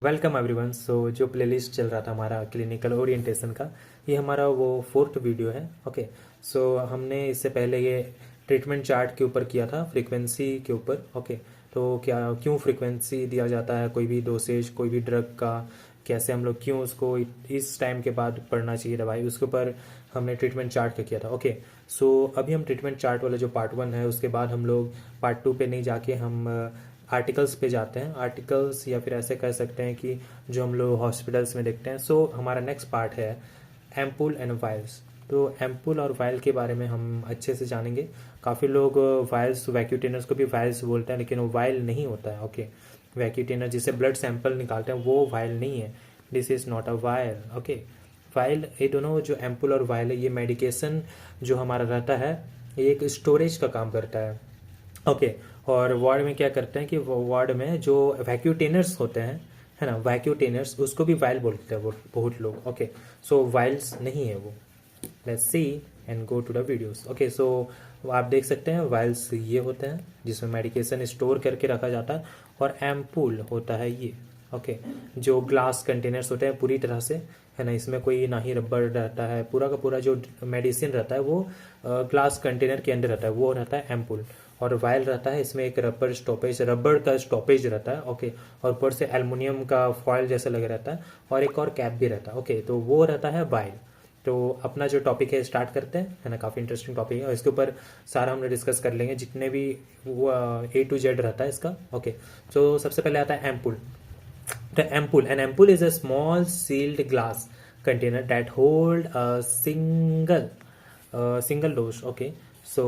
Welcome everyone. सो जो playlist चल रहा था हमारा क्लिनिकल ओरिएंटेशन का, ये हमारा वो 4th वीडियो है। ओके, सो हमने इससे पहले ये ट्रीटमेंट चार्ट के ऊपर किया था, फ्रीक्वेंसी के ऊपर। ओके, तो क्या क्यों फ्रीक्वेंसी दिया जाता है, कोई भी डोसेज कोई भी ड्रग का, कैसे हम लोग क्यों उसको इस टाइम के बाद पढ़ना चाहिए दवाई, उसके ऊपर हमने ट्रीटमेंट चार्ट का किया था। ओके, सो अभी हम ट्रीटमेंट चार्ट वाला जो पार्ट 1 है, उसके बाद हम लोग पार्ट 2 पे नहीं जाके हम आर्टिकल्स पे जाते हैं। आर्टिकल्स या फिर ऐसे कह सकते हैं कि जो हम लोग हॉस्पिटल्स में देखते हैं। सो हमारा नेक्स्ट पार्ट है एम्पुल एंड वायल्स। तो एम्पुल और वायल के बारे में हम अच्छे से जानेंगे। काफ़ी लोग वायल्स, वैक्यूटेनर्स को भी वायल्स बोलते हैं, लेकिन वो वायल नहीं होता है। ओके, वैक्यूटेनर जिससे ब्लड सैंपल निकालते हैं वो वायल नहीं है। This is not a vial. Okay, vial, ये दोनों जो एम्पुल और वायल है, ये मेडिकेशन जो हमारा रहता है, ये एक स्टोरेज का काम करता है। ओके, और वार्ड में क्या करते हैं कि वार्ड में जो वैक्यूटेनर्स होते हैं, है ना, वैक्यूटेनर्स, उसको भी वाइल बोलते हैं वो बहुत लोग। ओके, सो वाइल्स नहीं है वो। Let's see and go to the videos. Okay, so आप देख सकते हैं वाइल्स ये होते हैं जिसमें मेडिकेशन स्टोर करके रखा जाता है, और एम्पूल होता है ये। ओके, जो ग्लास कंटेनर्स होते हैं पूरी तरह से, है ना, इसमें कोई ना ही रबर रहता है, पूरा का पूरा जो मेडिसिन रहता है वो ग्लास कंटेनर के अंदर रहता है, वो रहता है एम्पूल। और वायल रहता है, इसमें एक रबर का स्टॉपेज रहता है। ओके, और ऊपर से एल्युमिनियम का फॉयल जैसा लगा रहता है, और एक और कैप भी रहता है। ओके, तो वो रहता है वायल। तो अपना जो टॉपिक है स्टार्ट करते हैं, है ना, काफ़ी इंटरेस्टिंग टॉपिक है, और इसके ऊपर सारा हमने डिस्कस कर लेंगे जितने भी वो A to Z रहता है इसका। ओके, तो सबसे पहले आता है ampoule. The ampoule. An ampoule is a small sealed glass container that hold a single dose. Okay. सो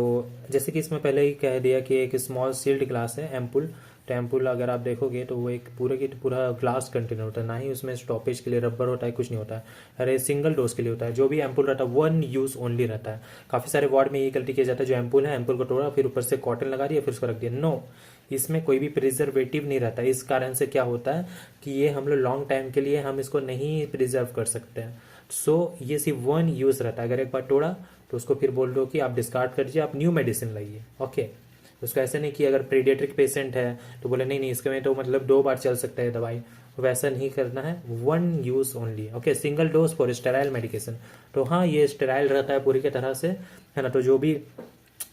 जैसे कि इसमें पहले ही कह दिया कि एक स्मॉल सील्ड ग्लास है एम्पुल। तो एम्पुल अगर आप देखोगे तो वो एक पूरा की पूरा ग्लास कंटेनर होता है, ना ही उसमें स्टॉपेज के लिए रबर होता है, कुछ नहीं होता है। अरे सिंगल डोज के लिए होता है। जो भी एम्पुल रहता है वन यूज़ ओनली रहता है। काफ़ी सारे वार्ड में ये गलती किया जाता है, जो एम्पुल है एम्पुल को तोड़ा, फिर ऊपर से कॉटन लगा दिया, फिर उसको रख दिया। नो, इसमें कोई भी प्रिजर्वेटिव नहीं रहता। इस कारण से क्या होता है कि ये हम लोग लॉन्ग टाइम के लिए हम इसको नहीं प्रिजर्व कर सकते हैं। सो ये सिर्फ वन यूज़ रहता है। अगर एक बार तोड़ा तो उसको फिर बोल दो कि आप डिस्कार्ड कर दीजिए, आप न्यू मेडिसिन लाइए। ओके, उसको ऐसे नहीं कि अगर पीडियाट्रिक पेशेंट है तो बोले नहीं नहीं इसके में तो मतलब 2 बार चल सकता है दवाई, वैसा नहीं करना है, one use only. Okay, single dose for sterile medication. तो हाँ, ये स्टेराइल रहता है पूरी की तरह से, है ना। तो जो भी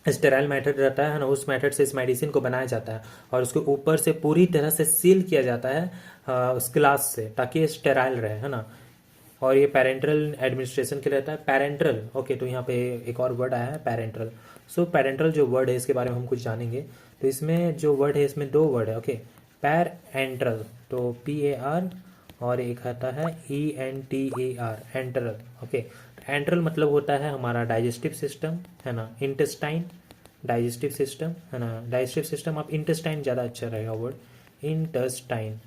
स्टेराइल मेथड रहता है ना, उस मेथड से इस मेडिसिन को बनाया जाता है, और उसको ऊपर से पूरी तरह से सील किया जाता है उस ग्लास से, ताकि स्टेराइल रहे, है ना। और ये पेरेंट्रल एडमिनिस्ट्रेशन के लिए रहता है, पेरेंट्रल। ओके, तो यहाँ पे एक और वर्ड आया है पेरेंट्रल। सो पेरेंट्रल जो वर्ड है इसके बारे में हम कुछ जानेंगे। तो इसमें जो वर्ड है, इसमें 2 वर्ड है। ओके, पेरेंट्रल, तो PAR, और एक आता है ENTER, एंटरल। ओके, एंटरल मतलब होता है हमारा डाइजेस्टिव सिस्टम, है ना, इंटेस्टाइन, डाइजेस्टिव सिस्टम, है ना, डाइजेस्टिव सिस्टम। आप इंटेस्टाइन ज़्यादा अच्छा रहेगा वर्ड, इंटेस्टाइन।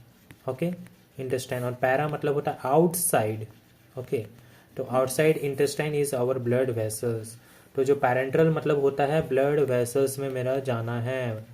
Okay, intestine. और पैरा मतलब होता है आउटसाइड। ओके, तो outside intestine is our blood vessels. तो जो पैरेंट्रल मतलब होता है ब्लड वेसल्स में मेरा जाना है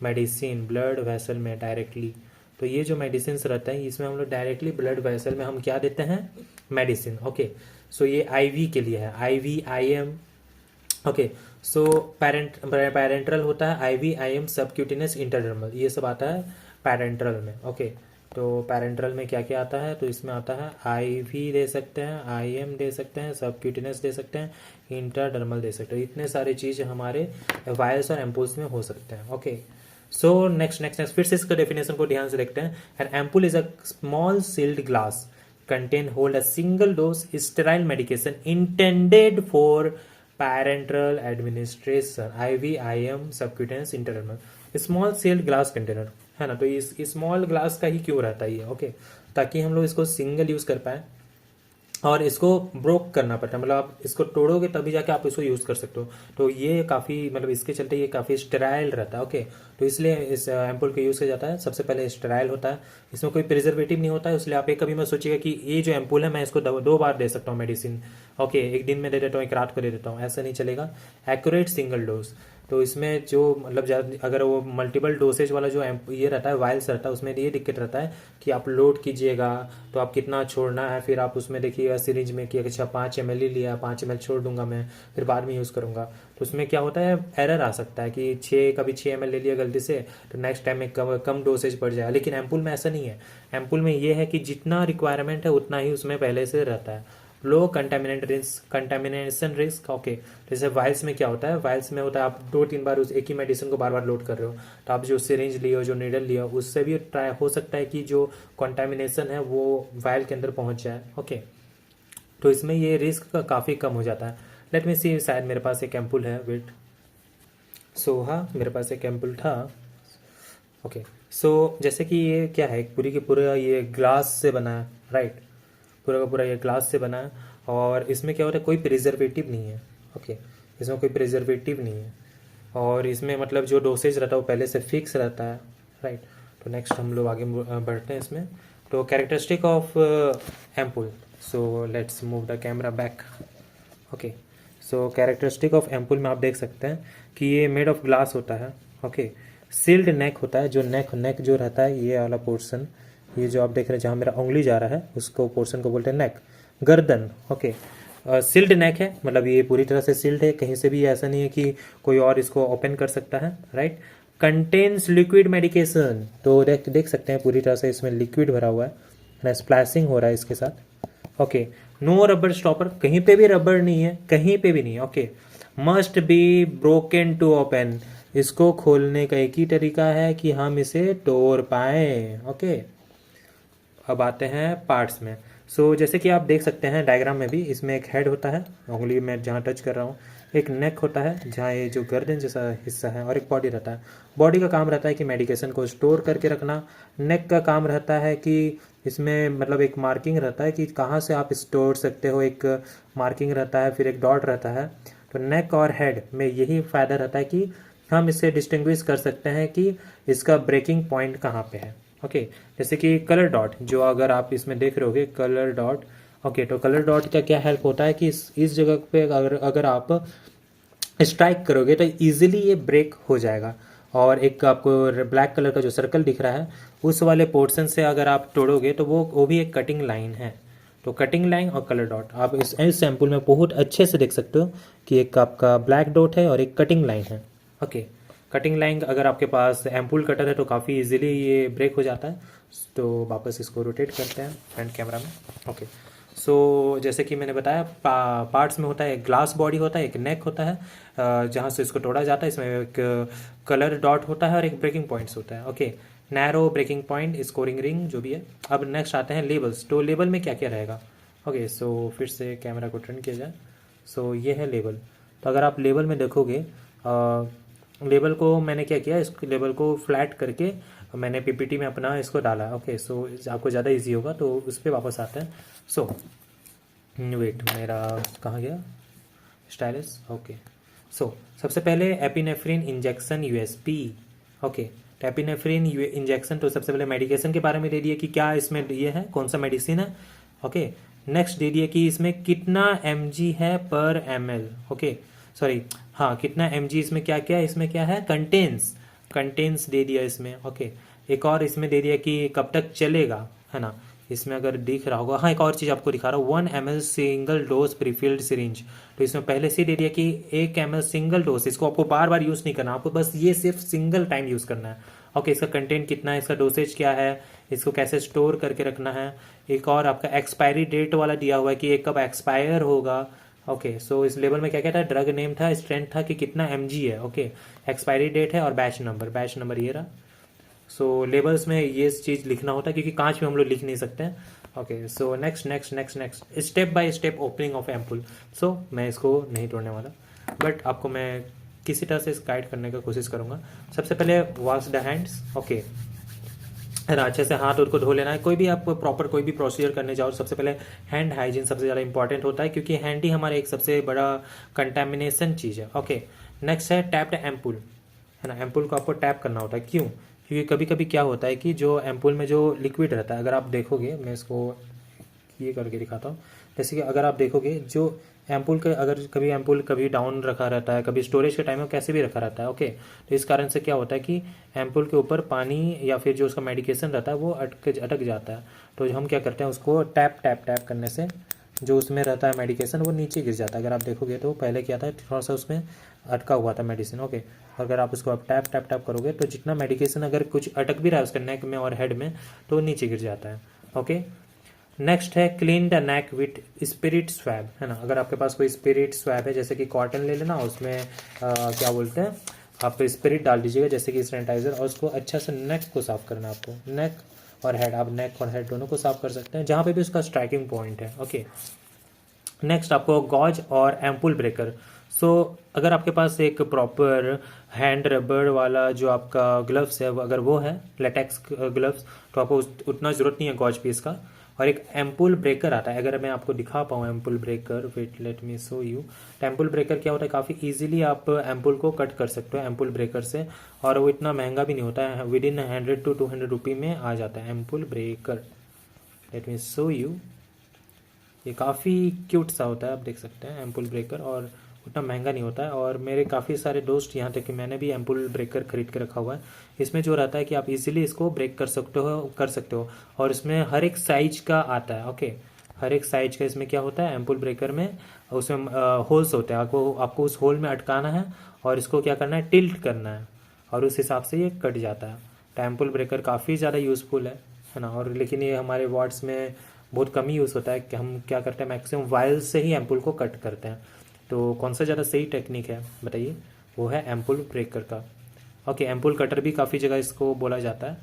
मेडिसिन, ब्लड वेसल में डायरेक्टली। तो ये जो मेडिसिन रहते हैं इसमें हम लोग डायरेक्टली ब्लड वेसल में हम क्या देते हैं, मेडिसिन। ओके, सो ये IV के लिए है, IV IM। ओके, सो पैरेंट्रल होता है IV IM सबक्यूटेनियस इंटरडर्मल, ये सब आता है पैरेंट्रल में। ओके, तो पैरेंट्रल में क्या क्या आता है, तो इसमें आता है IV दे सकते हैं, IM दे सकते हैं, सबक्यूटेनियस दे सकते हैं, इंटरडर्मल दे सकते हैं। इतने सारे चीज़ हमारे वायल्स और एम्पूल्स में हो सकते हैं। ओके, सो नेक्स्ट फिर से इसका डेफिनेशन को ध्यान से देखते हैं। An ampoule is a small sealed glass contain hold a single dose sterile medication intended for parenteral administration, IV IM subcutaneous intradermal. Small sealed glass container, है ना। तो इस स्मॉल ग्लास का ही क्यों रहता है ये, ओके, ताकि हम लोग इसको सिंगल यूज़ कर पाए, और इसको ब्रोक करना पड़ता है, मतलब आप इसको तोड़ोगे तभी जाके आप इसको यूज़ कर सकते हो। तो ये काफ़ी, मतलब इसके चलते ये काफ़ी स्टेराइल रहता है। ओके, तो इसलिए इस एम्पुल का यूज़ किया जाता है। सबसे पहले स्टेराइल होता है, इसमें कोई प्रिजर्वेटिव नहीं होता है, इसलिए आप एक कभी मत सोचिएगा कि ये जो एम्पुल है मैं इसको 2 बार दे सकता हूँ मेडिसिन। ओके, एक दिन में दे देता हूँ, एक रात को दे देता हूँ, ऐसा नहीं चलेगा। Accurate single dose. तो इसमें जो मतलब अगर वो मल्टीपल डोसेज वाला जो ये रहता है वायल्स रहता है, उसमें ये दिक्कत रहता है कि आप लोड कीजिएगा तो आप कितना छोड़ना है, फिर आप उसमें देखिएगा सीरीज में कि अच्छा 5 ml ही लिया, 5 ml छोड़ दूंगा मैं, फिर बाद में यूज़ करूंगा। तो उसमें क्या होता है, एरर आ सकता है कि कभी 6 ml ले लिया गलती से, तो नेक्स्ट टाइम में कम डोसेज पड़ जाएगा। लेकिन एम्पुल में ऐसा नहीं है। एम्पुल में ये है कि जितना रिक्वायरमेंट है उतना ही उसमें पहले से रहता है। लो कंटेमिनेशन रिस्क। ओके, जैसे वाइल्स में क्या होता है, वाइल्स में होता है आप 2-3 बार उस एक ही मेडिसिन को बार बार लोड कर रहे हो, तो आप जो सिरिंज लिए हो, जो नीडल लिया, उससे भी ट्राई हो सकता है कि जो कंटेमिनेशन है वो वाइल के अंदर पहुंच जाए। ओके, तो इसमें ये रिस्क का काफ़ी कम हो जाता है। लेट मी सी, शायद मेरे पास एक एम्पुल है, वेट। सो हाँ, मेरे पास एक एम्पुल था। ओके, सो जैसे कि ये क्या है, पूरी की पूरा ये ग्लास से बना है, राइट। पूरा का पूरा ये ग्लास से बना है, और इसमें क्या होता है, कोई प्रिजर्वेटिव नहीं है। ओके, इसमें कोई प्रिजर्वेटिव नहीं है, और इसमें मतलब जो डोसेज रहता है वो पहले से फिक्स रहता है, राइट। तो नेक्स्ट हम लोग आगे बढ़ते हैं इसमें। तो characteristic of ampoule, so let's move the camera back. Okay, so characteristic of ampoule में आप देख सकते हैं कि ये मेड ऑफ ग्लास होता है। ओके, सील्ड नेक होता है, जो नेक जो रहता है, ये वाला पोर्शन, ये जो आप देख रहे हैं जहाँ मेरा उंगली जा रहा है, उसको पोर्शन को बोलते हैं नेक, गर्दन। ओके, सील्ड नेक है, मतलब ये पूरी तरह से सील्ड है, कहीं से भी ऐसा नहीं है कि कोई और इसको ओपन कर सकता है, राइट। कंटेन्स लिक्विड मेडिकेशन, तो देख सकते हैं पूरी तरह से इसमें लिक्विड भरा हुआ है, स्प्लैशिंग हो रहा है इसके साथ। ओके, नो रबर स्टॉपर, कहीं पे भी रबर नहीं है, कहीं पे भी नहीं है। Okay, must be broken to open, इसको खोलने का एक ही तरीका है कि हम इसे तोड़ पाएँ। ओके, अब आते हैं पार्ट्स में। सो जैसे कि आप देख सकते हैं डायग्राम में भी, इसमें एक हेड होता है, उंगली में जहाँ टच कर रहा हूँ, एक नेक होता है जहाँ ये जो गर्दन जैसा हिस्सा है, और एक बॉडी रहता है। बॉडी का काम रहता है कि मेडिकेशन को स्टोर करके रखना। नेक का काम रहता है कि इसमें मतलब एक मार्किंग रहता है कि कहाँ से आप स्टोर सकते हो, एक मार्किंग रहता है, फिर एक डॉट रहता है। तो नेक और हेड में यही फ़ायदा रहता है कि हम इससे डिस्टिंग्विश कर सकते हैं कि इसका ब्रेकिंग पॉइंट कहाँ पे है। ओके, जैसे कि कलर डॉट, जो अगर आप इसमें देख रहे होगे कलर डॉट। ओके, तो कलर डॉट का क्या हेल्प होता है कि इस जगह पे अगर आप स्ट्राइक करोगे तो इजीली ये ब्रेक हो जाएगा। और एक आपको ब्लैक कलर का जो सर्कल दिख रहा है, उस वाले पोर्शन से अगर आप तोड़ोगे तो वो भी एक कटिंग लाइन है। तो कटिंग लाइन और कलर डॉट आप इस सैंपल में बहुत अच्छे से देख सकते हो कि एक आपका ब्लैक डॉट है और एक कटिंग लाइन है। ओके, कटिंग लाइन अगर आपके पास एम्पुल कटर है तो काफ़ी इजीली ये ब्रेक हो जाता है। तो वापस इसको रोटेट करते हैं फ्रंट कैमरा में। ओके, सो जैसे कि मैंने बताया, पार्ट्स में होता है, एक ग्लास बॉडी होता है, एक नेक होता है जहाँ से इसको तोड़ा जाता है, इसमें एक कलर डॉट होता है और एक ब्रेकिंग पॉइंट्स होता है। Okay, narrow, breaking point, scoring ring, जो भी है। अब नेक्स्ट आते हैं लेबल्स। तो लेबल में क्या क्या रहेगा। ओके, सो फिर से कैमरा को टर्न किया जाए। सो ये है लेबल। तो अगर आप लेबल में देखोगे, लेबल को मैंने क्या किया, इस लेबल को फ्लैट करके मैंने पीपीटी में अपना इसको डाला। ओके, सो आपको ज़्यादा इजी होगा, तो उस पर वापस आते हैं। सो वेट, मेरा कहाँ गया स्टाइलिस। ओके, सो सबसे पहले एपिनेफ्रिन इंजेक्शन यूएसपी। ओके, तो एपिनेफ्रिन इंजेक्शन, तो सबसे पहले मेडिकेशन के बारे में दे दिए कि क्या इसमें ये है, कौन सा मेडिसिन है। ओके, नेक्स्ट दे दिए कि इसमें कितना mg है पर ml। ओके, सॉरी, हाँ, कितना mg इसमें क्या क्या है, इसमें क्या है, कंटेन्स दे दिया इसमें। ओके, एक और इसमें दे दिया कि कब तक चलेगा, है ना। इसमें अगर दिख रहा होगा, हाँ, एक और चीज़ आपको दिखा रहा हूँ, 1 ml single dose prefilled syringe. तो इसमें पहले से दे दिया कि 1 ml सिंगल डोज, इसको आपको बार बार यूज़ नहीं करना, आपको बस ये सिर्फ सिंगल टाइम यूज़ करना है। ओके, इसका कंटेंट कितना है, इसका डोसेज क्या है, इसको कैसे स्टोर करके रखना है। एक और आपका एक्सपायरी डेट वाला दिया हुआ है कि ये कब एक्सपायर होगा। ओके, सो इस लेबल में क्या क्या था, ड्रग नेम था, स्ट्रेंथ था कि कितना mg है। ओके, एक्सपायरी डेट है और बैच नंबर ये रहा। सो लेबल्स में ये चीज़ लिखना होता है क्योंकि कांच में हम लोग लिख नहीं सकते हैं। Okay, so next step by step opening of ampoule. So मैं इसको नहीं तोड़ने वाला, बट आपको मैं किसी तरह से गाइड करने का कोशिश करूँगा। सबसे पहले वॉश द हैंड्स। ओके, है ना, अच्छे से हाथ को धो लेना है। कोई भी आप प्रॉपर कोई भी प्रोसीजर करने जाओ, सबसे पहले हैंड हाइजीन सबसे ज़्यादा इंपॉर्टेंट होता है क्योंकि हैंड ही हमारा एक सबसे बड़ा कंटेमिनेशन चीज़ है। ओके, नेक्स्ट है टैप्ड एम्पुल, है ना। एम्पुल को आपको टैप करना होता है, क्यों, क्योंकि कभी कभी क्या होता है कि जो एम्पुल में जो लिक्विड रहता है, अगर आप देखोगे, मैं इसको ये करके दिखाता हूँ। जैसे कि अगर आप देखोगे जो एम्पूल के अगर कभी एम्पूल कभी डाउन रखा रहता है, कभी स्टोरेज के टाइम में कैसे भी रखा रहता है, ओके। तो इस कारण से क्या होता है कि एम्पूल के ऊपर पानी या फिर जो उसका मेडिकेशन रहता है वो अटक जाता है। तो हम क्या करते हैं, उसको टैप टैप टैप करने से जो उसमें रहता है मेडिकेशन वो नीचे गिर जाता है। अगर आप देखोगे तो पहले क्या था, थोड़ा सा उसमें अटका हुआ था मेडिसिन, ओके। अगर आप उसको अब टैप टैप टैप करोगे तो जितना मेडिकेशन अगर कुछ अटक भी रहा है उसके नेक में और हेड में तो वो नीचे गिर जाता है, ओके। नेक्स्ट है clean the neck with spirit swab, है ना। अगर आपके पास कोई स्पिरिट स्वैब है, जैसे कि कॉटन ले लेना, उसमें क्या बोलते हैं, आप स्पिरिट डाल दीजिएगा जैसे कि सैनिटाइजर, और उसको अच्छा से नेक को साफ करना है आपको। नेक और हेड, आप नेक और हेड दोनों को साफ कर सकते हैं जहाँ पे भी उसका स्ट्राइकिंग पॉइंट है, ओके। नेक्स्ट आपको गॉज और एम्पुल ब्रेकर। सो अगर आपके पास एक प्रॉपर हैंड रबर वाला जो आपका ग्लव्स है, अगर वो है लेटेक्स ग्लव्स, तो आपको उतना ज़रूरत नहीं है गॉज पीस का। और एक एम्पुल ब्रेकर आता है, अगर मैं आपको दिखा पाऊँ ampoule breaker, wait let me show you. तो एम्पुल ब्रेकर क्या होता है, काफ़ी इजीली आप एम्पुल को कट कर सकते हो एम्पुल ब्रेकर से, और वो इतना महंगा भी नहीं होता है, विद इन 100 to 200 रुपये में आ जाता है ampoule breaker. Late me show you, ये काफ़ी क्यूट सा होता है, आप देख सकते हैं एम्पुल ब्रेकर, और उतना महंगा नहीं होता है। और मेरे काफ़ी सारे दोस्त, यहाँ तक कि मैंने भी एम्पुल ब्रेकर खरीद के रखा हुआ है। इसमें जो रहता है कि आप इजीली इसको ब्रेक कर सकते हो, और इसमें हर एक साइज का आता है, ओके। हर एक साइज का इसमें क्या होता है एम्पुल ब्रेकर में, उसमें होल्स होते हैं, आपको उस होल में अटकाना है और इसको क्या करना है, टिल्ट करना है, और उस हिसाब से ये कट जाता है। तो एम्पुल ब्रेकर काफ़ी ज़्यादा यूज़फुल है ना। और लेकिन ये हमारे वार्ड्स में बहुत कम ही यूज़ होता है कि हम क्या करते हैं, मैक्सिमम वायल से ही एम्पुल को कट करते हैं। तो कौन सा ज़्यादा सही टेक्निक है बताइए, वो है एम्पुल ब्रेकर का, ओके। एम्पुल कटर भी काफ़ी जगह इसको बोला जाता है।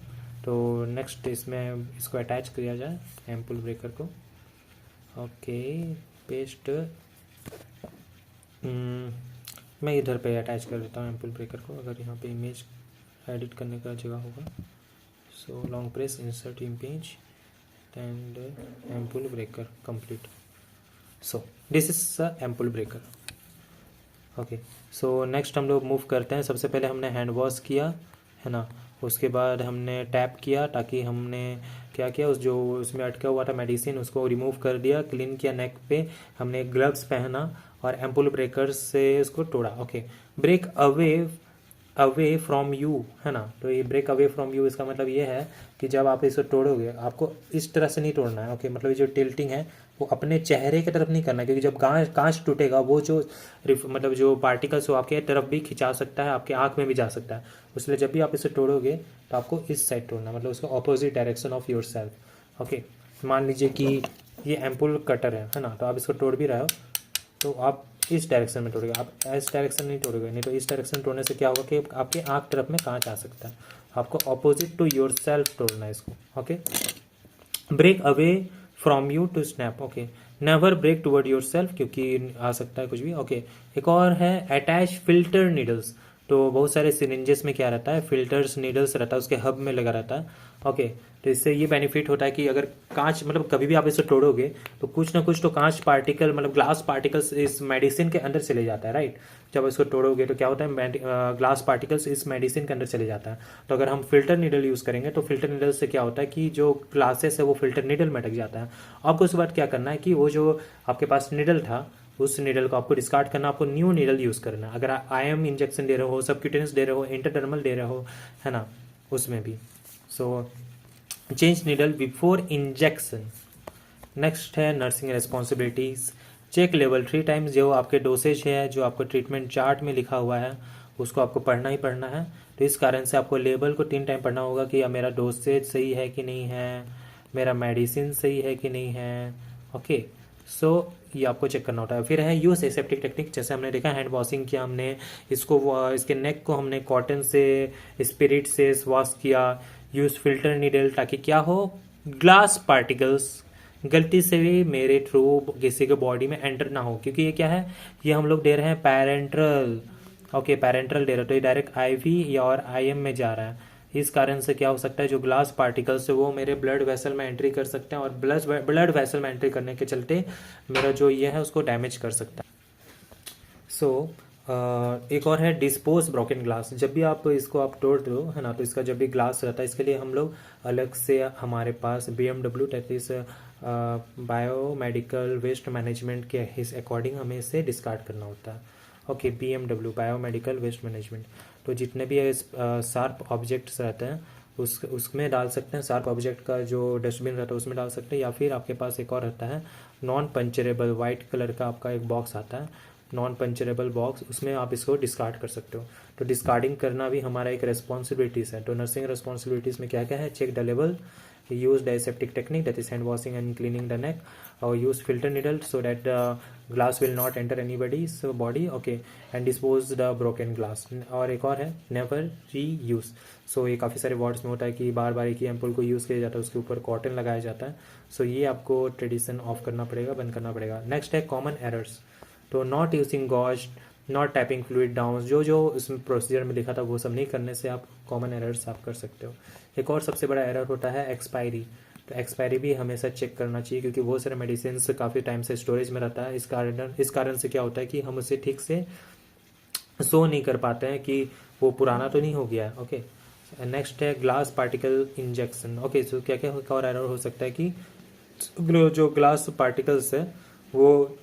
तो नेक्स्ट इसमें इसको अटैच किया जाए एम्पुल ब्रेकर को, ओके। पेस्ट, मैं इधर पे अटैच कर देता हूँ एम्पुल ब्रेकर को, अगर यहाँ पे इमेज एडिट करने का जगह होगा। So long press, insert image and ampoule breaker complete. So this is a ampoule breaker, okay. So next हम लोग मूव करते हैं। सबसे पहले हमने हैंड वॉश किया, है ना। उसके बाद हमने टैप किया, ताकि हमने क्या किया, उस जो उसमें अटका हुआ था मेडिसिन उसको रिमूव कर दिया, क्लीन किया। नेक पे हमने ग्लव्स पहना और एम्पुल ब्रेकर से उसको तोड़ा, okay. Break away from you, है ना। तो ये ब्रेक अवे फ्रॉम यू, इसका मतलब ये है कि जब आप इसे तोड़ोगे आपको इस तरह से नहीं तोड़ना है, ओके। मतलब ये जो टिल्टिंग है वो अपने चेहरे की तरफ नहीं करना है, क्योंकि जब कांच टूटेगा वो जो मतलब जो पार्टिकल्स वो आपके तरफ भी खिंचा सकता है, आपके आँख में भी जा सकता है। इसलिए जब भी आप इसे तोड़ोगे तो आपको इस साइड तोड़ना, मतलब उसको opposite direction of your self, okay. मान लीजिए कि ये एम्पुल कटर है ना, तो आप इसको तोड़ भी रहे हो तो आप इस डायरेक्शन में तोड़ोगे, आप इस डायरेक्शन नहीं तोड़ोगे, नहीं तो इस डायरेक्शन तोड़ने से क्या होगा कि आपके आँख तरफ में कांच आ सकता है। आपको ऑपोजिट टू योर सेल्फ तोड़ना है इसको, okay. Break away from you to snap, okay. Never break toward yourself, क्योंकि आ सकता है कुछ भी, ओके। एक और है अटैच फिल्टर नीडल्स। तो बहुत सारे सिरिंजेस में क्या रहता है, फिल्टर्स नीडल्स रहता है, उसके हब में लगा रहता है, ओके। तो इससे ये बेनिफिट होता है कि अगर कांच, मतलब कभी भी आप इसे तोड़ोगे तो कुछ ना कुछ तो कांच पार्टिकल, मतलब ग्लास पार्टिकल्स इस मेडिसिन के अंदर चले जाता है, राइट। जब इसको तोड़ोगे तो क्या होता है, ग्लास पार्टिकल्स इस मेडिसिन के अंदर चले जाता है। तो अगर हम फिल्टर नीडल यूज़ करेंगे तो फिल्टर नीडल से क्या होता है कि जो ग्लासेस है वो फिल्टर नीडल में अटक जाता है। आपको उसके बाद क्या करना है कि वो जो आपके पास नीडल था उस नीडल को आपको डिस्कार्ड करना, आपको न्यू नीडल यूज़ करना। अगर IM इंजेक्शन दे रहे हो, सबक्यूटेनियस दे रहे हो, इंटरडर्मल दे रहे हो, है ना, उसमें भी। So change needle before injection. Next है nursing responsibilities. Check level 3 times, जो आपके डोसेज है, जो आपको ट्रीटमेंट चार्ट में लिखा हुआ है उसको आपको पढ़ना ही पढ़ना है। तो इस कारण से आपको लेबल को 3 टाइम पढ़ना होगा कि मेरा डोसेज सही है कि नहीं है, मेरा मेडिसिन सही है कि नहीं है, ओके। सो ये आपको चेक करना होता है। फिर है यूज एसेप्टिक टेक्निक, जैसे हमने देखा हैंड वॉशिंग किया हमने, इसके नेक को हमने कॉटन से स्पिरिट से वॉश किया। यूज फिल्टर नीडल, ताकि क्या हो, ग्लास पार्टिकल्स गलती से भी मेरे थ्रू किसी के बॉडी में एंटर ना हो, क्योंकि ये क्या है, ये हम लोग दे रहे हैं पैरेंट्रल, ओके। पैरेंट्रल दे रहे हो तो ये डायरेक्ट IV या और IM में जा रहा है। इस कारण से क्या हो सकता है, जो ग्लास पार्टिकल्स है वो मेरे ब्लड वेसल में एंट्री कर सकते हैं, और ब्लड वेसल में एंट्री करने के चलते मेरा जो ये है उसको डैमेज कर सकता है। सो एक और है डिस्पोज ब्रोकन ग्लास। जब भी आप इसको आप तोड़ दो है ना, तो इसका जब भी ग्लास रहता है इसके लिए हम लोग अलग से हमारे पास BMW that is biomedical waste management के इस अकॉर्डिंग हमें इसे डिस्कार्ड करना होता है। Okay, BMW biomedical waste management. तो जितने भी शार्प ऑब्जेक्ट्स रहते हैं उसमें डाल सकते हैं, शार्प ऑब्जेक्ट का जो डस्टबिन रहता है उसमें डाल सकते हैं, या फिर आपके पास एक और रहता है नॉन पंचरेबल, वाइट कलर का आपका एक बॉक्स आता है, नॉन पंचरेबल बॉक्स, उसमें आप इसको डिस्कार्ड कर सकते हो। तो डिस्कार्डिंग करना भी हमारा एक रेस्पॉन्सिबिलिटीज़ है। तो नर्सिंग रेस्पॉन्सिबिलिटीज़ में क्या क्या है? Check the level, use aseptic technique that is hand washing and cleaning the neck, or use filter needle so that the glass will not enter anybody's body, okay, and dispose the broken glass। और एक और है never reuse। सो ये काफ़ी सारे words में होता है कि बार बार एक ही एम्पुल को यूज़ किया जाता है, उसके ऊपर कॉटन लगाया जाता है। सो ये आपको ट्रेडिशन ऑफ करना पड़ेगा, बंद करना पड़ेगा। नेक्स्ट है कॉमन एरर्स। तो not using gauze, not tapping fluid down, जो उसमें प्रोसीजर में लिखा था वो सब नहीं करने से आप कॉमन एरर्स आप कर सकते हो। एक और सबसे बड़ा एरर होता है एक्सपायरी। तो एक्सपायरी भी हमेशा चेक करना चाहिए, क्योंकि बहुत सारे मेडिसिन काफ़ी टाइम से स्टोरेज में रहता है। इस कारण से क्या होता है कि हम उसे ठीक से शो नहीं कर पाते हैं कि वो पुराना तो नहीं हो गया। ओके, नेक्स्ट है ग्लास पार्टिकल इंजेक्शन। ओके, सो क्या क्या और एरर हो सकता है कि जो ग्लास पार्टिकल्स है वो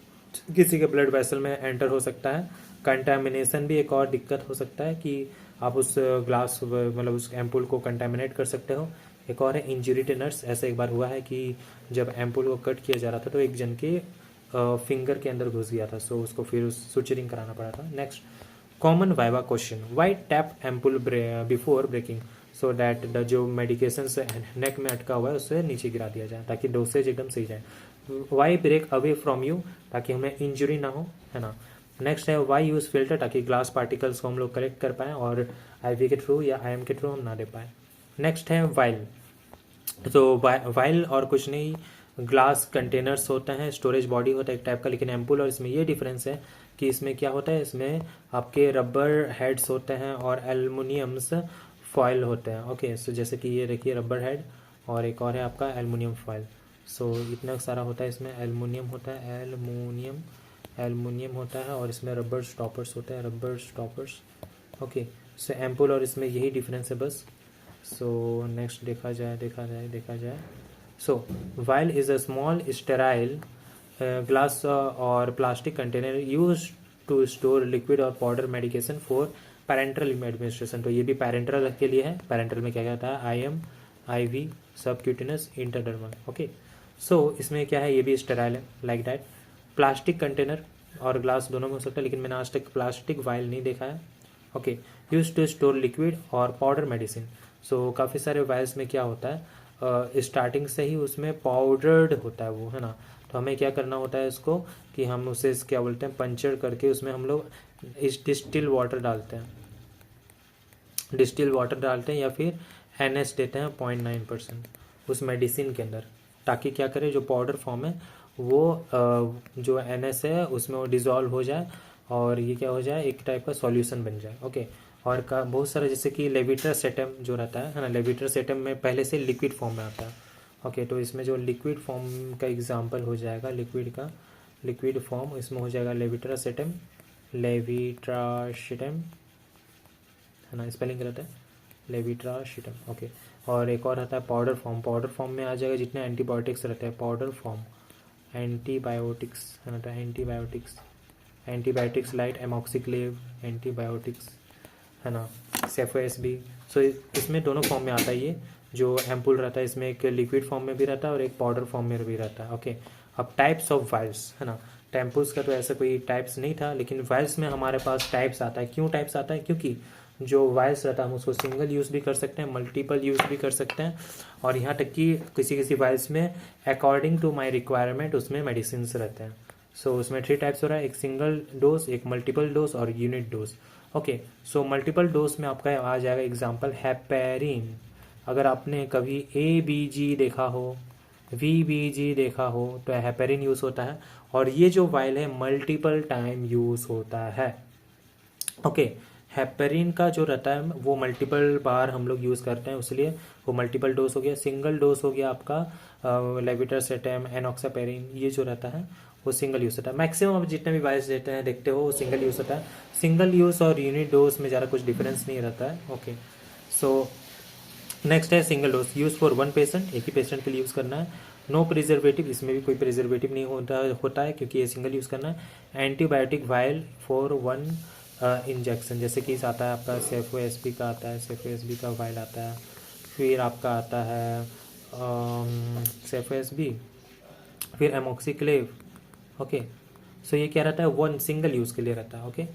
किसी के ब्लड वेसल में एंटर हो सकता है। कंटामिनेशन भी एक और दिक्कत हो सकता है कि आप उस ग्लास मतलब उस एम्पुल को कंटामिनेट कर सकते हो। एक और है इंजरी टू नर्स। ऐसा एक बार हुआ है कि जब एम्पुल को कट किया जा रहा था तो एक जन के फिंगर के अंदर घुस गया था, सो उसको फिर सुचरिंग कराना पड़ा था। Next common viva question, why tap ampoule before breaking, so that the जो मेडिकेशन नेक में अटका हुआ है उससे नीचे गिरा दिया जाए ताकि डोसेज एकदम सही जाए। Why break away from you, ताकि हमें इंजरी ना हो, है ना। नेक्स्ट है वाई यूज फिल्टर, ताकि ग्लास पार्टिकल्स को हम लोग कलेक्ट कर पाएँ और IV के थ्रू या IM के थ्रू हम ना दे पाए। नेक्स्ट है वाइल। तो वाइल और कुछ नहीं, ग्लास कंटेनर्स होते हैं, स्टोरेज बॉडी होता है एक टाइप का, लेकिन एम्पुल और इसमें ये डिफरेंस है कि इसमें क्या होता है, इसमें आपके रबर हेड्स होते हैं और एल्युमिनियम्स फॉयल होते हैं। ओके, सो जैसे कि ये देखिए रबर हेड और एक और है आपका एल्युमिनियम फॉयल। सो इतना सारा होता है इसमें, एल्युमिनियम होता है, एल्युमिनियम होता है और इसमें रबर स्टॉपर्स होते हैं, रबर स्टॉपर्स। ओके, सो एम्पुल और इसमें यही डिफरेंस है बस। सो नेक्स्ट देखा जाए so vial is a small sterile glass और plastic container use to store liquid और powder medication for parental administration. तो ये भी पैरेंटल के लिए है। पैरेंटल में क्या कहता है, IM, IV, सबक्यूटेनस, इंटरडर्मल। ओके, सो इसमें क्या है, ये भी स्टेराइल है लाइक दैट। प्लास्टिक कंटेनर और ग्लास दोनों में हो सकता है, लेकिन मैंने आज तक प्लास्टिक वाइल नहीं देखा है। Okay, use to store liquid और पाउडर मेडिसिन। सो काफ़ी सारे वाइल्स में क्या होता है, स्टार्टिंग से ही उसमें पाउडर्ड होता है वो, है ना। तो हमें क्या करना होता है इसको कि हम उसे क्या बोलते हैं, पंचर करके उसमें हम लोग डिस्टिल वाटर डालते हैं या फिर NS देते हैं 0.9% उस मेडिसिन के अंदर, ताकि क्या करे जो पाउडर फॉर्म है वो जो NS है उसमें वो डिज़ोल्व हो जाए और ये क्या हो जाए, एक टाइप का सॉल्यूशन बन जाए। ओके, और का बहुत सारा जैसे कि लेविटर सेटम जो रहता है ना, लेविटर सेटम में पहले से लिक्विड फॉर्म में आता है। ओके, तो इसमें जो लिक्विड फॉर्म का एग्जांपल हो जाएगा, लिक्विड फॉर्म इसमें हो जाएगा लेविटर सेटम, है ना, स्पेलिंग रहता है लेविट्राशिटम। ओके, और एक और आता है पाउडर फॉर्म में आ जाएगा जितने एंटीबायोटिक्स रहते हैं, पाउडर फॉर्म, एंटीबायोटिक्स, है ना, तो एंटीबायोटिक्स लाइट एमॉक्सिक्लेव एंटीबायोटिक्स, है ना, सेफोएस भी। सो इसमें दोनों फॉर्म में आता है। ये जो एम्पुल रहता है इसमें एक लिक्विड फॉर्म में भी रहता है और एक पाउडर फॉर्म में भी रहता है। ओके, अब टाइप्स ऑफ वाइल्स, है ना, टेम्पुल्स का तो ऐसा कोई टाइप्स नहीं था, लेकिन वाइल्स में हमारे पास टाइप्स आता है। क्यों टाइप्स आता है, क्योंकि जो वाइल्स रहता है हम उसको सिंगल यूज़ भी कर सकते हैं, मल्टीपल यूज़ भी कर सकते हैं, और यहाँ तक कि किसी वाइल्स में अकॉर्डिंग टू माई रिक्वायरमेंट उसमें मेडिसिन रहते हैं। सो उसमें 3 टाइप्स हो रहा है, एक सिंगल डोज, एक मल्टीपल डोज और unit dose. Okay, so multiple dose में आपका आ जाएगा एग्जाम्पल हेपेरिन। अगर आपने कभी ABG देखा हो, VBG देखा हो, तो हेपेरिन यूज़ होता है, और ये जो वाइल है मल्टीपल टाइम यूज़ होता है। ओके, हेपेरिन का जो रहता है वो मल्टीपल बार हम लोग यूज़ करते हैं, इसलिए वो मल्टीपल डोज हो गया। सिंगल डोज हो गया आपका लेविटर सेटम, एनॉक्सापेरिन, ये जो रहता है वो सिंगल यूज़ होता है। मैक्सिमम आप जितने भी वायल्स देते हैं देखते हो वो सिंगल यूज़ होता है। सिंगल यूज़ और यूनिट डोज में ज़्यादा कुछ डिफरेंस नहीं रहता है। ओके, सो नेक्स्ट है single dose, use for one patient, एक ही पेशेंट के लिए यूज़ करना है। नो प्रिजर्वेटिव, इसमें भी कोई प्रिजर्वेटिव नहीं होता है क्योंकि ये सिंगल यूज़ करना है। Antibiotic vial for one injection, जैसे कि आता है आपका सेफोएसपी का आता है, सेफोएसपी का वायल आता है। फिर आपका आता है सेफोएसबी, फिर एमोक्सिक्लेव। ओके, सो ये क्या रहता है, वन सिंगल यूज़ के लिए रहता है। ओके,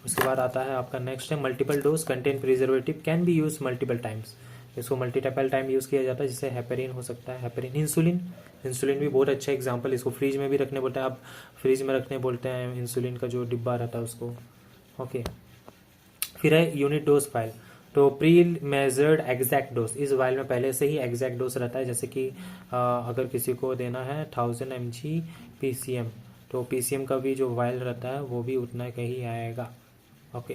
उसके बाद आता है आपका नेक्स्ट है multiple dose contain preservative can be use multiple times, इसको मल्टीपल टाइम यूज़ किया जाता है। जैसे हेपेरिन हो सकता है, हेपेरिन। इंसुलिन, इंसुलिन भी बहुत अच्छा एग्जांपल, इसको फ्रिज में भी रखने बोलते हैं, आप फ्रिज में रखने बोलते हैं इंसुलिन का जो डिब्बा रहता है उसको। ओके, फिर है यूनिट डोज फाइल, तो प्री मेजर्ड एग्जैक्ट डोज, इस वाइल में पहले से ही एग्जैक्ट डोज रहता है। जैसे कि अगर किसी को देना है 1000 mg PCM, तो PCM का भी जो वाइल रहता है वो भी उतना का ही आएगा। ओके,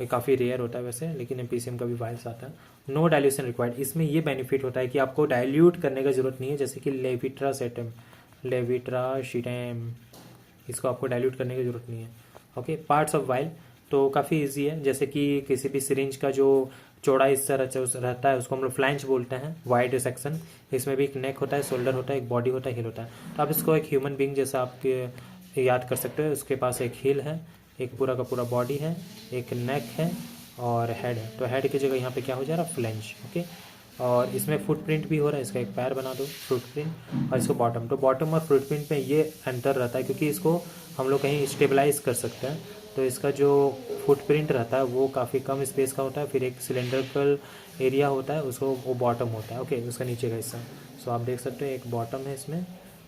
ये काफ़ी रेयर होता है वैसे, लेकिन PCM का भी वाइल्स आता है। नो डाइल्यूशन रिक्वायर्ड, इसमें ये बेनिफिट होता है कि आपको डाइल्यूट करने का जरूरत नहीं है। जैसे कि लेविट्रासेटम, लेविट्राशिटेम, इसको आपको डाइल्यूट करने की जरूरत नहीं है। ओके, पार्ट्स ऑफ वाइल तो काफ़ी इजी है। जैसे कि किसी भी सिरिंज का जो चौड़ा हिस्सा रहता है उसको हम लोग फ्लैंज बोलते हैं, वाइड सेक्शन। इसमें भी एक नेक होता है, शोल्डर होता है, एक बॉडी होता है, हिल होता है। तो आप इसको एक ह्यूमन बींग जैसा आपके याद कर सकते हो। उसके पास एक हिल है, एक पूरा का पूरा बॉडी है, एक नेक है और हेड है। तो हेड की जगह यहाँ पे क्या हो जा रहा है, फ्लैंज। ओके, और इसमें फुटप्रिंट भी हो रहा है, इसका एक पैर बना दो फुटप्रिंट, और इसको बॉटम। तो बॉटम और फुटप्रिंट में ये अंतर रहता है क्योंकि इसको हम लोग कहीं स्टेबलाइज कर सकते हैं। तो इसका जो फुटप्रिंट रहता है वो काफ़ी कम स्पेस का होता है। फिर एक सिलेंड्रिकल एरिया होता है, उसको वो बॉटम होता है। ओके, उसका नीचे का हिस्सा। सो आप देख सकते हैं एक बॉटम है इसमें,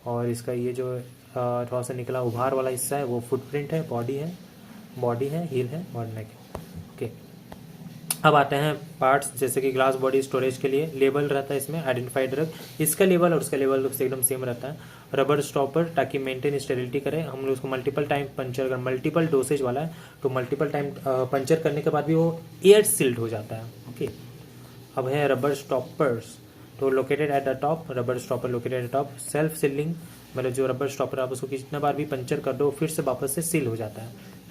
और इसका ये जो थोड़ा सा निकला उभार वाला हिस्सा है वो फुटप्रिंट है, बॉडी है, हील है और नेक है। ओके, अब आते हैं पार्ट्स, जैसे कि ग्लास बॉडी स्टोरेज के लिए लेबल रहता है इसमें, आइडेंटिफाइड ड्रग, इसका लेबल और उसका लेवल एकदम सेम रहता है। रबर स्टॉपर ताकि मेंटेन स्टेरिलिटी करे, हम लोग उसको मल्टीपल टाइम पंचर कर, मल्टीपल डोसेज वाला है तो मल्टीपल टाइम पंचर करने के बाद भी वो एयर सील्ड हो जाता है। ओके, अब है रबर स्टॉपर्स, तो located at the top, rubber stopper located at top, self ceiling, मतलब जो रबर स्टॉपर आप उसको कितना बार भी पंचर कर दो फिर से वापस से सील हो जाता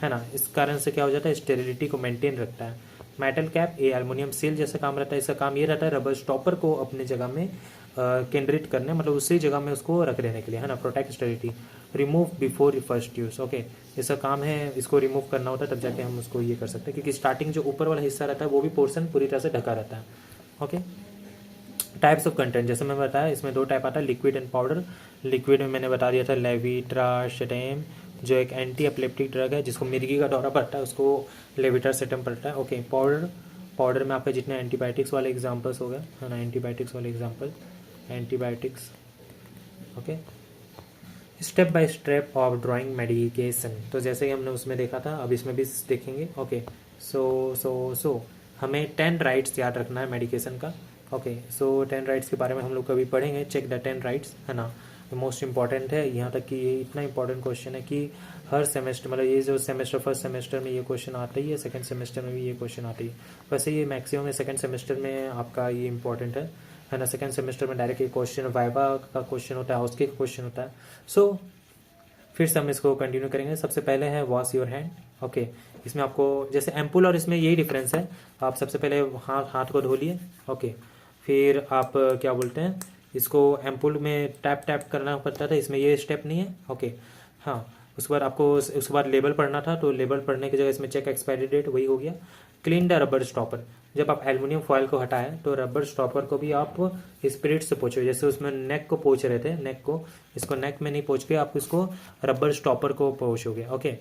है ना। इस कारण से क्या हो जाता है, स्टेरिलिटी को मेंटेन रखता है। मेटल कैप, ये एल्युमिनियम सील जैसा काम रहता है। इसका काम ये रहता है रबर स्टॉपर को अपने जगह में केंद्रित करने, मतलब उसी जगह में उसको रख देने के लिए, है ना, protect sterility. Remove before first use, okay, इसका काम है इसको रिमूव करना होता है तब जाके हम उसको ये कर सकते हैं, क्योंकि स्टार्टिंग जो ऊपर वाला हिस्सा रहता है वो भी पोर्शन पूरी तरह से ढका रहता है। ओके, टाइप्स ऑफ कंटेंट, जैसे मैं बताया इसमें दो टाइप आता है, लिक्विड एंड पाउडर। लिक्विड में मैंने बता दिया था लेविट्रासेटम, जो एक एंटी एपिलेप्टिक ड्रग है, जिसको मिर्गी का दौरा पड़ता है उसको लेविट्रासेटम पड़ता है। ओके, पाउडर में आपके जितने एंटीबायोटिक्स वाले एग्जांपल्स हो गए, है ना, एंटीबायोटिक्स वाले example, antibiotics. Okay, step by step of drawing medication, तो जैसे ही हमने उसमें देखा था अब इसमें भी देखेंगे। ओके, सो हमें 10 राइट्स याद रखना है मेडिकेशन का। ओके, सो 10 राइट्स के बारे में हम लोग कभी पढ़ेंगे, चेक द 10 राइट्स, है ना, मोस्ट इंपॉर्टेंट है। यहाँ तक कि ये इतना इंपॉर्टेंट क्वेश्चन है कि हर सेमेस्टर, मतलब ये जो सेमेस्टर फर्स्ट सेमेस्टर में ये क्वेश्चन आता ही है, सेकंड सेमेस्टर में भी ये क्वेश्चन आता ही है। वैसे ये मैक्सिमम सेकंड सेमेस्टर में आपका ये इंपॉर्टेंट है ना। सेकंड सेमेस्टर में डायरेक्ट ये क्वेश्चन वाइवा का क्वेश्चन होता है, उसके क्वेश्चन होता है। सो फिर से हम इसको कंटिन्यू करेंगे। सबसे पहले है वॉश योर हैंड। ओके, इसमें आपको जैसे एम्पुल और इसमें यही डिफरेंस है, आप सबसे पहले हाथ को धो लिए। ओके, फिर आप क्या बोलते हैं, इसको एम्पुल में टैप करना पड़ता था, इसमें ये स्टेप नहीं है। ओके, हाँ, उसके बाद आपको उसके बाद लेबल पढ़ना था, तो लेबल पढ़ने की जगह इसमें चेक एक्सपायरी डेट, वही हो गया। क्लीन द रबर स्टॉपर, जब आप एल्युमिनियम फॉयल को हटाएं तो रबर स्टॉपर को भी आप स्पिरिट से पोछो, जैसे उसमें नेक को पोछ रहे थे, नेक को, इसको नेक में नहीं पोछ के आप इसको रबर स्टॉपर को पोछोगे। Okay,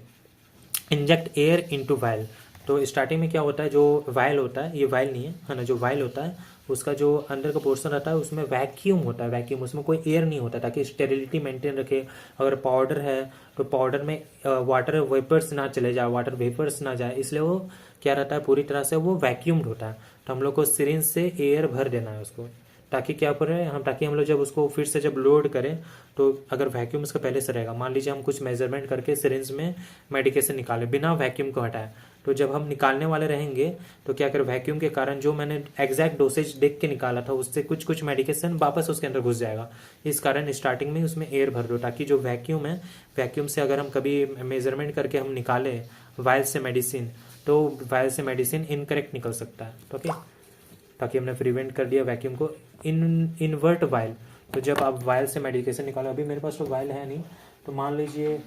inject air into vial, तो स्टार्टिंग में क्या होता है, जो वायल होता है, ये वायल नहीं है ना, जो वायल होता है उसका जो अंदर का पोर्शन रहता है उसमें वैक्यूम होता है, वैक्यूम, उसमें कोई एयर नहीं होता ताकि स्टेरिलिटी मेंटेन रखे। अगर पाउडर है तो पाउडर में वाटर वेपर्स ना चले जाए, वाटर वेपर्स ना जाए, इसलिए वो क्या रहता है, पूरी तरह से वो वैक्यूम्ड होता है। तो हम लोग को सिरिंज से एयर भर देना है उसको, ताकि क्या करें हम, ताकि हम लोग जब उसको फिर से जब लोड करें तो अगर वैक्यूम इसका पहले से रहेगा, मान लीजिए हम कुछ मेजरमेंट करके सिरिंज में मेडिकेशन निकालें बिना वैक्यूम को हटाए, तो जब हम निकालने वाले रहेंगे तो क्या करें, वैक्यूम के कारण जो मैंने एग्जैक्ट डोसेज देख के निकाला था उससे कुछ कुछ मेडिकेशन वापस उसके अंदर घुस जाएगा। इस कारण स्टार्टिंग में उसमें एयर भर दो, ताकि जो वैक्यूम है, वैक्यूम से अगर हम कभी मेजरमेंट करके हम निकालें वायल से मेडिसिन, तो वायल से मेडिसिन इनकरेक्ट निकल सकता है। ओके, ताकि हमने प्रिवेंट कर दिया वैक्यूम को। इन्वर्ट वायल, तो जब आप वायल से मेडिकेशन निकालो, अभी मेरे पास तो वायल है नहीं, तो मान लीजिए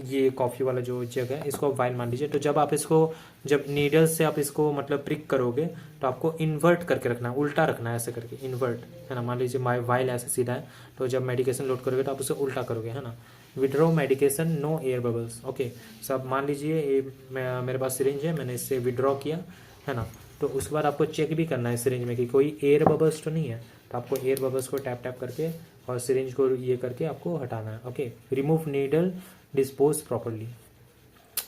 ये कॉफ़ी वाला जो जग है इसको आप वायल मान लीजिए। तो जब आप इसको, जब नीडल से आप इसको मतलब प्रिक करोगे तो आपको इन्वर्ट करके रखना है, उल्टा रखना है, ऐसे करके इन्वर्ट, है ना। मान लीजिए वायल ऐसे सीधा है, तो जब मेडिकेशन लोड करोगे तो आप उसे उल्टा करोगे, है ना। Withdraw medication, no air bubbles. Okay, सब मान लीजिए ये मेरे पास सिरिंज है, मैंने इससे विड्रॉ किया, है ना। तो उसके बाद आपको चेक भी करना है सिरिंज में कि कोई एयर बबल्स तो नहीं है, तो आपको एयर बबल्स को टैप टैप करके और सिरिंज को ये करके आपको हटाना है। Okay, remove needle, dispose properly.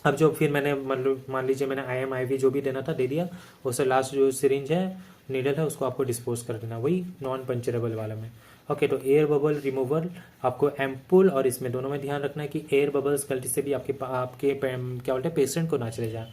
अब जो फिर मैंने मान लीजिए मैंने IM IV जो भी देना था दे दिया, उससे लास्ट जो सिरिंज है, नीडल है, उसको आपको डिस्पोज कर देना, वही नॉन पंचरेबल वाला में। ओके, तो एयर बबल रिमूवल आपको एम्पुल और इसमें दोनों में ध्यान रखना है कि एयर बबल्स गलती से भी आपके क्या बोलते हैं पेशेंट को ना चले जाए।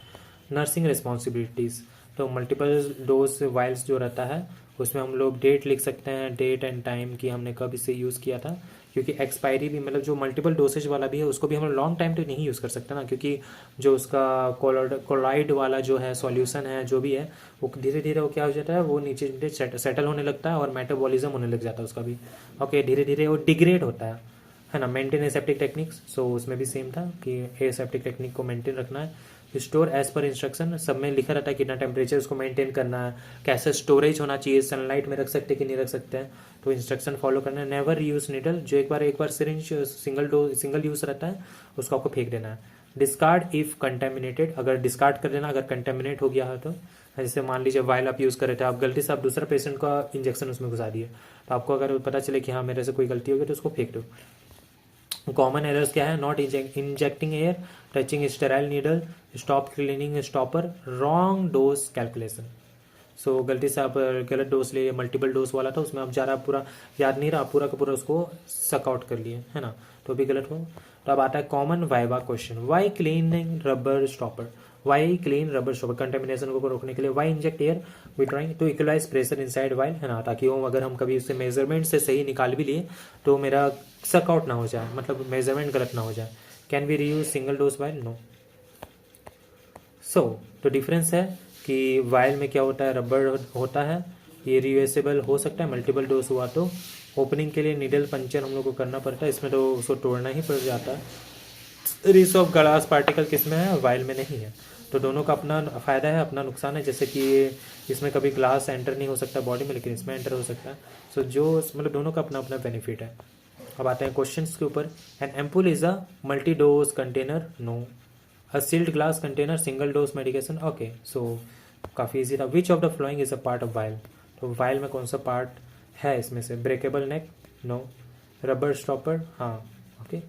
नर्सिंग रिस्पॉन्सिबिलिटीज़, तो मल्टीपल डोज वाइल्स जो रहता है उसमें हम लोग डेट लिख सकते हैं, डेट एंड टाइम कि हमने कब इसे यूज़ किया था, क्योंकि एक्सपायरी भी मतलब जो मल्टीपल डोसेज वाला भी है उसको भी हम लॉन्ग टाइम तो नहीं यूज़ कर सकते ना, क्योंकि जो उसका कोलाइड वाला जो है सॉल्यूशन है जो भी है, वो धीरे धीरे वो क्या हो जाता है, वो नीचे सेटल होने लगता है और मेटाबॉलिज्म होने लग जाता है उसका भी। ओके, धीरे धीरे वो डिग्रेड होता है ना। मेंटेन एसेप्टिक टेक्निक्स, सो उसमें भी सेम था कि एसेप्टिक टेक्निक को मेंटेन रखना है। स्टोर एज पर इंस्ट्रक्शन, सब में लिखा रहता है कितना टेम्परेचर उसको मेंटेन करना है, कैसे स्टोरेज होना चाहिए, सनलाइट में रख सकते हैं कि नहीं रख सकते हैं, तो इंस्ट्रक्शन फॉलो करना है। नेवर यूज नीडल, जो एक बार सिरिंज सिंगल यूज रहता है उसको आपको फेंक देना है। डिस्कार्ड इफ कंटेमिनेटेड, अगर डिस्कार्ड कर देना अगर कंटेमिनेट हो गया है तो, जैसे मान लीजिए वाइल आप यूज़ कर रहे थे, आप गलती से आप दूसरा पेशेंट का इंजेक्शन उसमें घुसा दिए, तो आपको अगर पता चले कि हाँ मेरे से कोई गलती होगी तो उसको फेंक दो। कॉमन एरर्स क्या है, not injecting air, touching sterile needle, stop cleaning stopper, wrong dose calculation. So गलती से आप गलत डोज लिए, मल्टीपल डोज वाला था उसमें आप ज़्यादा पूरा याद नहीं रहा, पूरा का पूरा उसको सक आउट कर लिए, है ना, तो भी गलत हो। तो अब आता है common viva question, why cleaning rubber stopper, why clean rubber stopper, contamination को रोकने के लिए। Why inject air withdrawing to equalise pressure inside vial, है ना, ताकि वो अगर हम कभी उससे मेजरमेंट से सही निकाल भी लिए तो मेरा सक आउट ना हो जाए, मतलब मेजरमेंट गलत ना हो जाए। Can be reuse single dose vial, no. So तो डिफरेंस है कि वाइल में क्या होता है, रबर होता है, ये रियूजेबल हो सकता है, मल्टीपल डोज हुआ तो ओपनिंग के लिए नीडल पंचर हम लोग को करना पड़ता है, इसमें तो उसको तोड़ना ही पड़ जाता है। रिस्क ऑफ ग्लास पार्टिकल किस में है, वाइल में नहीं है। तो दोनों का अपना फ़ायदा है अपना नुकसान है, जैसे कि इसमें कभी ग्लास एंटर नहीं हो सकता बॉडी में, लेकिन इसमें एंटर हो सकता है। सो जो मतलब दोनों का अपना अपना बेनिफिट है। अब आते हैं क्वेश्चंस के ऊपर। An ampoule is a multi dose container, no. A sealed glass container, single dose medication, okay. So काफ़ी इजी था। Which of the following is a part of vial, तो वाइल में कौन सा पार्ट है इसमें से, breakable neck, no. Rubber stopper, हाँ, okay.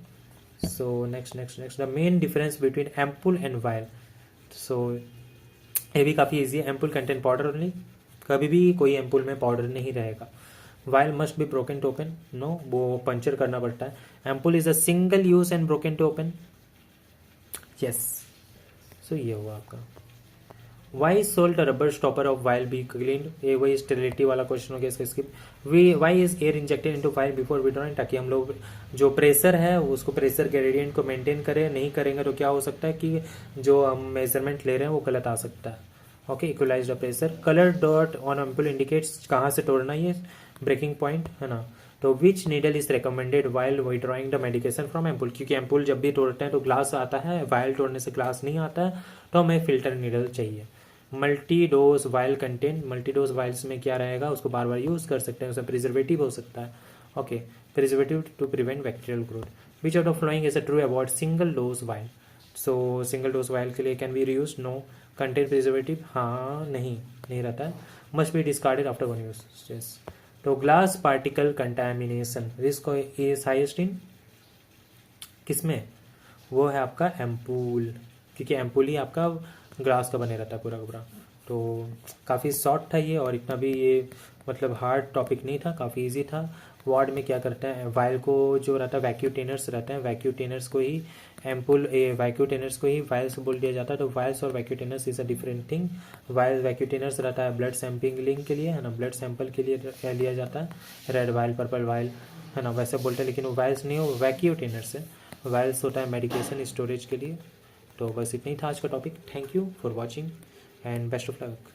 So next the main difference between ampoule and vial, so ये भी काफ़ी इजी है। एम्पुल कंटेन पाउडर ओनली, कभी भी कोई एम्पुल में पाउडर नहीं रहेगा। Vial must be broken to open, no, वो पंचर करना पड़ता है। Ampoule is a single use and broken to open, yes. So ये हुआ आपका। Why should rubber stopper of vial be clean, ये वही स्टेरिलिटी वाला क्वेश्चन हो गया इसका skip. Why is air injected into vial before withdrawing, ताकि हम लोग जो प्रेशर है उसको प्रेशर ग्रेडियंट को मेंटेन करें, नहीं करेंगे तो क्या हो सकता है कि जो हम मेजरमेंट ले रहे हैं वो गलत आ सकता है। Okay, equalise the pressure. Colour dot on ampoule indicates कहाँ से तोड़ना ये ब्रेकिंग पॉइंट, है ना। तो which needle is recommended while withdrawing the medication from ampoule, क्योंकि एम्पुल जब भी तोड़ते हैं तो ग्लास आता है, वाइल तोड़ने से ग्लास नहीं आता है, तो हमें फिल्टर नीडल चाहिए। Multi dose vial content, multi dose vials में क्या रहेगा, उसको बार बार यूज़ कर सकते हैं, उसमें प्रिजर्वेटिव हो सकता है। Okay, preservative to prevent bacterial growth. Which out of flowing is a true avoid single dose vial, so single dose vial के लिए can be reuse, no. Content preservative, हाँ, नहीं रहता है। Must be discarded after one use, yes. तो glass particle contamination risk is highest in किसमें, वो है आपका एम्पूल, क्योंकि एम्पूल ही आपका ग्लास का बने रहता है पूरा का पूरा। तो काफ़ी शॉर्ट था ये, और इतना भी ये मतलब हार्ड टॉपिक नहीं था, काफ़ी इजी था। वार्ड में क्या करते हैं, वायल को जो रहता है वैक्यूटेनर्स रहते हैं, वैक्यूटेनर्स को ही एम्पुल वैक्यूटेनर्स को ही वायल्स बोल दिया जाता है। तो वायल्स और vacutainers is a different thing. Vial vacutainers रहता है ब्लड सैंपलिंग के लिए, है ना, ब्लड सैंपल के लिए लिया जाता है, रेड वायल पर्पल वायल, है ना, वैसे बोलते हैं, लेकिन वो वायल्स नहीं हो, वैक्यूटेनर्स है। वायल्स होता है मेडिकेशन स्टोरेज के लिए। तो बस इतना ही था आज का topic. Thank you for watching and best of luck.